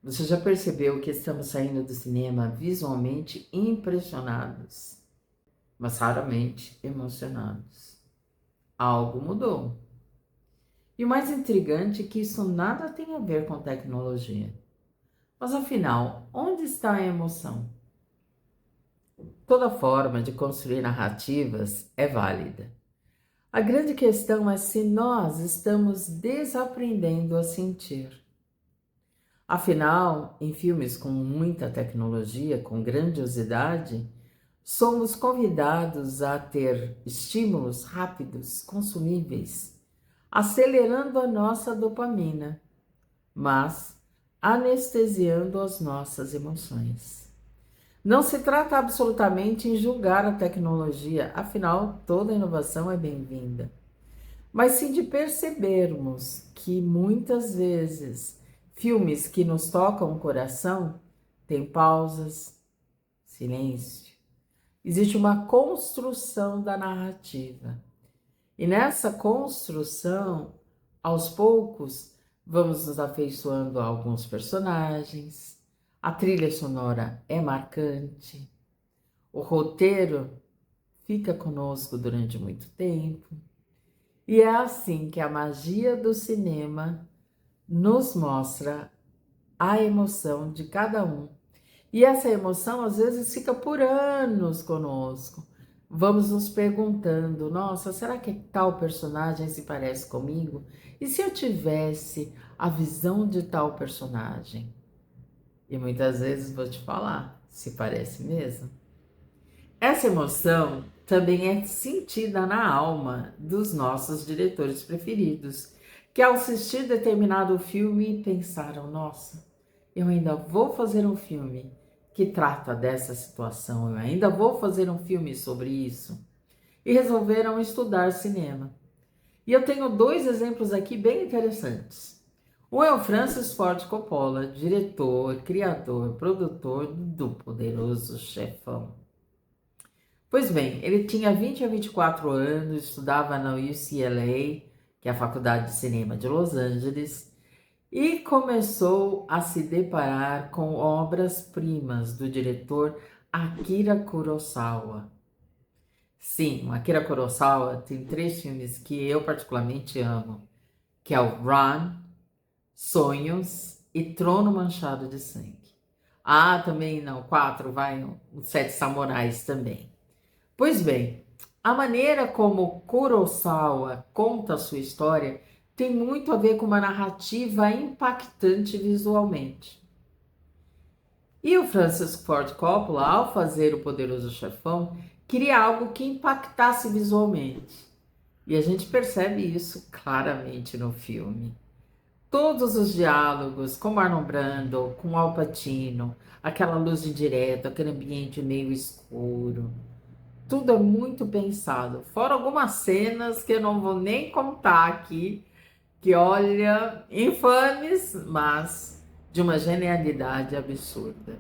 Você já percebeu que estamos saindo do cinema visualmente impressionados, mas raramente emocionados? Algo mudou. E o mais intrigante é que isso nada tem a ver com tecnologia. Mas afinal, onde está a emoção? Toda forma de construir narrativas é válida. A grande questão é se nós estamos desaprendendo a sentir. Afinal, em filmes com muita tecnologia, com grandiosidade, somos convidados a ter estímulos rápidos, consumíveis, acelerando a nossa dopamina, mas anestesiando as nossas emoções. Não se trata absolutamente em julgar a tecnologia, afinal, toda inovação é bem-vinda, mas sim de percebermos que muitas vezes filmes que nos tocam o coração têm pausas, silêncio. Existe uma construção da narrativa. E nessa construção, aos poucos, vamos nos afeiçoando a alguns personagens, a trilha sonora é marcante, o roteiro fica conosco durante muito tempo. E é assim que a magia do cinema nos mostra a emoção de cada um. E essa emoção às vezes fica por anos conosco. Vamos nos perguntando: nossa, será que tal personagem se parece comigo? E se eu tivesse a visão de tal personagem? E muitas vezes vou te falar, se parece mesmo. Essa emoção também é sentida na alma dos nossos diretores preferidos, que ao assistir determinado filme pensaram: nossa, eu ainda vou fazer um filme que trata dessa situação, eu ainda vou fazer um filme sobre isso. E resolveram estudar cinema. E eu tenho dois exemplos aqui bem interessantes. Um é o Francis Ford Coppola, diretor, criador, produtor do Poderoso Chefão. Pois bem, ele tinha 20 a 24 anos, estudava na UCLA, que é a Faculdade de Cinema de Los Angeles, e começou a se deparar com obras-primas do diretor Akira Kurosawa. Sim, o Akira Kurosawa tem 3 filmes que eu particularmente amo, que é o Run, Sonhos e Trono Manchado de Sangue. Ah, também não, 4, vai, os 7 Samurais também. Pois bem, a maneira como Kurosawa conta a sua história tem muito a ver com uma narrativa impactante visualmente. E o Francis Ford Coppola, ao fazer O Poderoso Chefão, queria algo que impactasse visualmente. E a gente percebe isso claramente no filme. Todos os diálogos com Marlon Brando, com Al Pacino, aquela luz indireta, aquele ambiente meio escuro. Tudo é muito pensado. Fora algumas cenas que eu não vou nem contar aqui, que olha, infames, mas de uma genialidade absurda.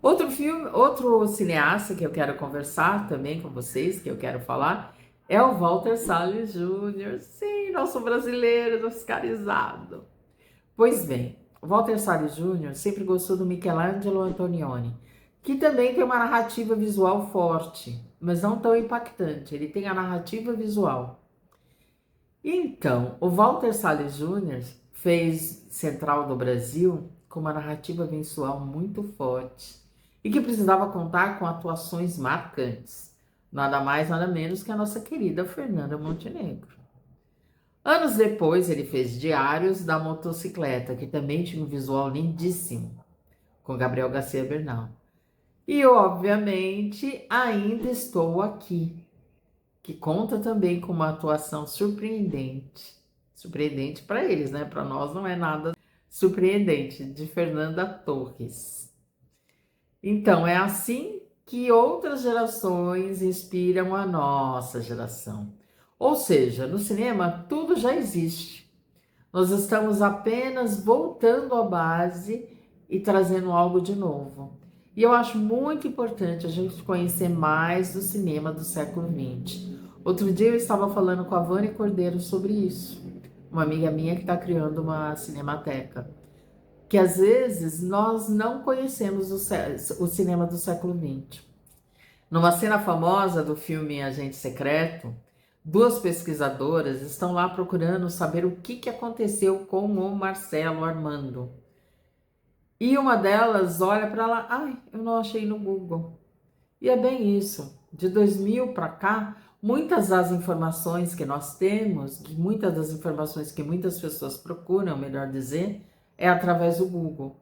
Outro filme, outro cineasta que eu quero conversar também com vocês, que eu quero falar, é o Walter Salles Jr. Sim, nosso brasileiro oscarizado. Pois bem, o Walter Salles Jr. sempre gostou do Michelangelo Antonioni, que também tem uma narrativa visual forte, mas não tão impactante. Ele tem a narrativa visual. Então, o Walter Salles Jr. fez Central do Brasil com uma narrativa visual muito forte e que precisava contar com atuações marcantes. Nada mais, nada menos que a nossa querida Fernanda Montenegro. Anos depois, ele fez Diários da Motocicleta, que também tinha um visual lindíssimo, com Gabriel Garcia Bernal. E, obviamente, Ainda Estou Aqui, que conta também com uma atuação surpreendente. Surpreendente para eles, né? Para nós não é nada surpreendente, de Fernanda Torres. Então, é assim que outras gerações inspiram a nossa geração. Ou seja, no cinema tudo já existe. Nós estamos apenas voltando à base e trazendo algo de novo. E eu acho muito importante a gente conhecer mais do cinema do século XX. Outro dia eu estava falando com a Vânia Cordeiro sobre isso, uma amiga minha que está criando uma cinemateca, que às vezes nós não conhecemos o cinema do século XX. Numa cena famosa do filme Agente Secreto, duas pesquisadoras estão lá procurando saber o que aconteceu com o Marcelo Armando. E uma delas olha para lá, ai, eu não achei no Google. E é bem isso. De 2000 para cá, muitas das informações que nós temos, muitas das informações que muitas pessoas procuram, melhor dizer, é através do Google.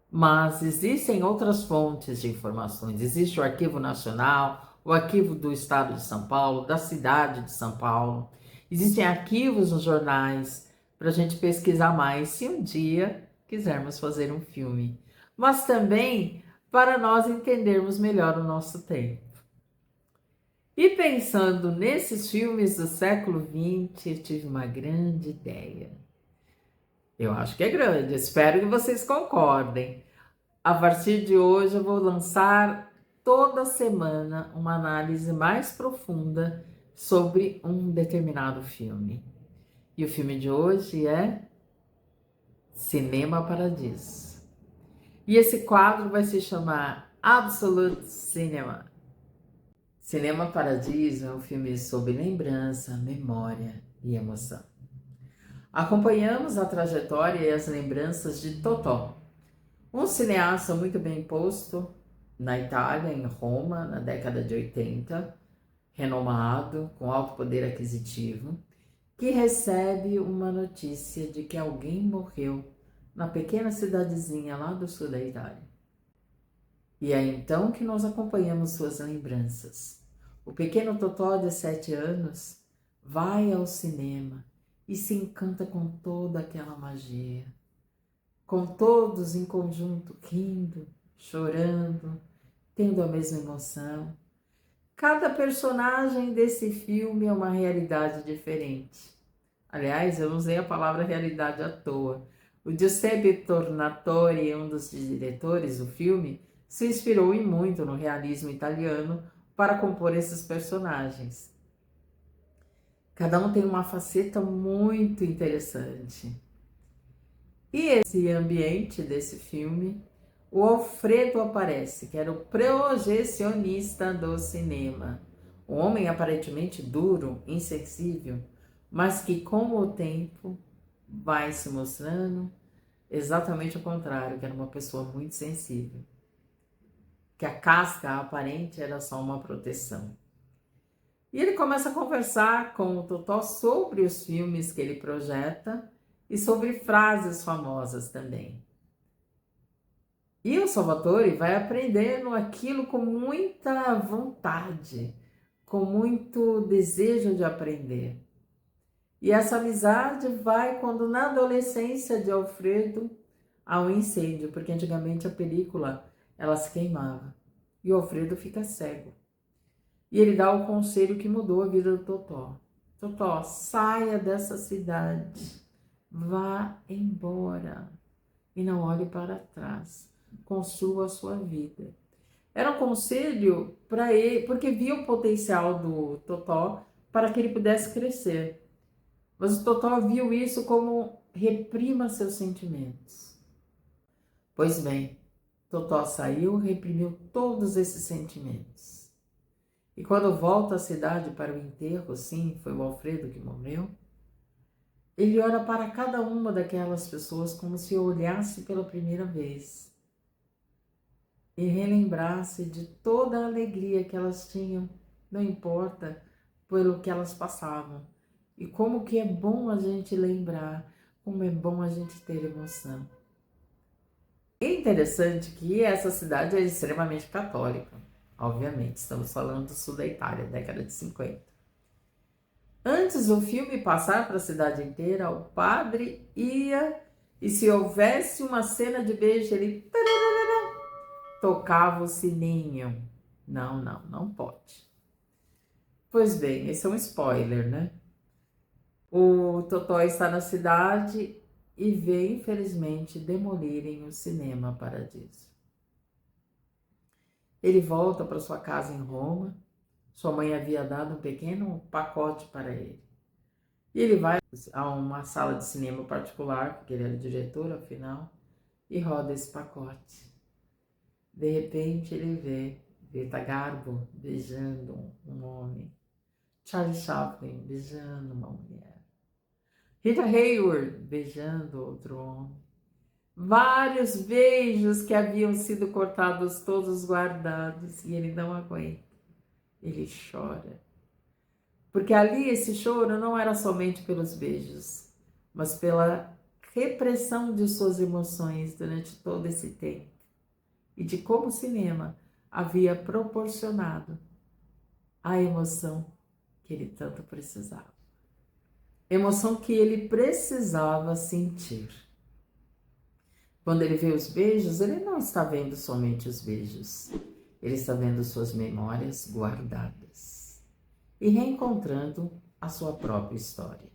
Mas existem outras fontes de informações. Existe o Arquivo Nacional, o Arquivo do Estado de São Paulo, da cidade de São Paulo. Existem arquivos nos jornais para a gente pesquisar mais se um dia quisermos fazer um filme. Mas também para nós entendermos melhor o nosso tempo. E pensando nesses filmes do século XX, eu tive uma grande ideia. Eu acho que é grande, espero que vocês concordem. A partir de hoje eu vou lançar toda semana uma análise mais profunda sobre um determinado filme. E o filme de hoje é Cinema Paradiso. E esse quadro vai se chamar Absolute Cinema. Cinema Paradiso é um filme sobre lembrança, memória e emoção. Acompanhamos a trajetória e as lembranças de Totò, um cineasta muito bem posto na Itália, em Roma, na década de 80, renomado, com alto poder aquisitivo, que recebe uma notícia de que alguém morreu na pequena cidadezinha lá do sul da Itália. E é então que nós acompanhamos suas lembranças. O pequeno Totò de 7 anos vai ao cinema e se encanta com toda aquela magia, com todos em conjunto rindo, chorando, tendo a mesma emoção. Cada personagem desse filme é uma realidade diferente. Aliás, eu não usei a palavra realidade à toa. O Giuseppe Tornatore, um dos diretores do filme, se inspirou em muito no realismo italiano para compor esses personagens. Cada um tem uma faceta muito interessante. E esse ambiente desse filme, o Alfredo aparece, que era o projecionista do cinema. Um homem aparentemente duro, insensível, mas que com o tempo vai se mostrando exatamente o contrário, que era uma pessoa muito sensível. Que a casca aparente era só uma proteção. E ele começa a conversar com o Totò sobre os filmes que ele projeta e sobre frases famosas também. E o Salvatore vai aprendendo aquilo com muita vontade, com muito desejo de aprender. E essa amizade vai quando na adolescência de Alfredo há um incêndio, porque antigamente a película ela se queimava e o Alfredo fica cego. E ele dá o conselho que mudou a vida do Totò. Totò, saia dessa cidade, vá embora e não olhe para trás, construa a sua vida. Era um conselho para ele, porque via o potencial do Totò para que ele pudesse crescer. Mas o Totò viu isso como reprima seus sentimentos. Pois bem, Totò saiu, reprimiu todos esses sentimentos. E quando volta à cidade para o enterro, sim, foi o Alfredo que morreu, ele olha para cada uma daquelas pessoas como se olhasse pela primeira vez e relembrasse de toda a alegria que elas tinham, não importa pelo que elas passavam. E como que é bom a gente lembrar, como é bom a gente ter emoção. É interessante que essa cidade é extremamente católica. Obviamente, estamos falando do sul da Itália, década de 50. Antes do filme passar para a cidade inteira, o padre ia e se houvesse uma cena de beijo, ele tocava o sininho. Não, não pode. Pois bem, esse é um spoiler, né? O Totò está na cidade e vê, infelizmente, demolirem o Cinema Paradiso. Ele volta para sua casa em Roma. Sua mãe havia dado um pequeno pacote para ele. E ele vai a uma sala de cinema particular, porque ele era diretor, afinal, e roda esse pacote. De repente ele vê Greta Garbo beijando um homem, Charlie Chaplin beijando uma mulher, Rita Hayworth beijando outro homem. Vários beijos que haviam sido cortados, todos guardados, e ele não aguenta. Ele chora. Porque ali esse choro não era somente pelos beijos, mas pela repressão de suas emoções durante todo esse tempo. E de como o cinema havia proporcionado a emoção que ele tanto precisava. Emoção que ele precisava sentir. Quando ele vê os beijos, ele não está vendo somente os beijos. Ele está vendo suas memórias guardadas e reencontrando a sua própria história.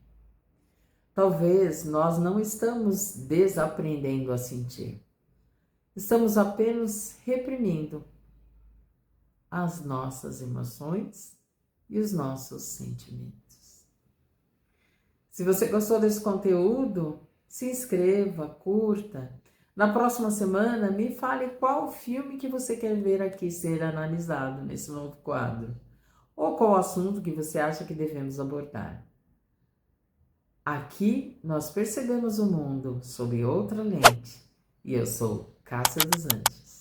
Talvez nós não estamos desaprendendo a sentir. Estamos apenas reprimindo as nossas emoções e os nossos sentimentos. Se você gostou desse conteúdo, se inscreva, curta. Na próxima semana, me fale qual filme que você quer ver aqui ser analisado nesse novo quadro. Ou qual assunto que você acha que devemos abordar. Aqui nós percebemos o mundo sob outra lente. E eu sou Cássia dos Anjos.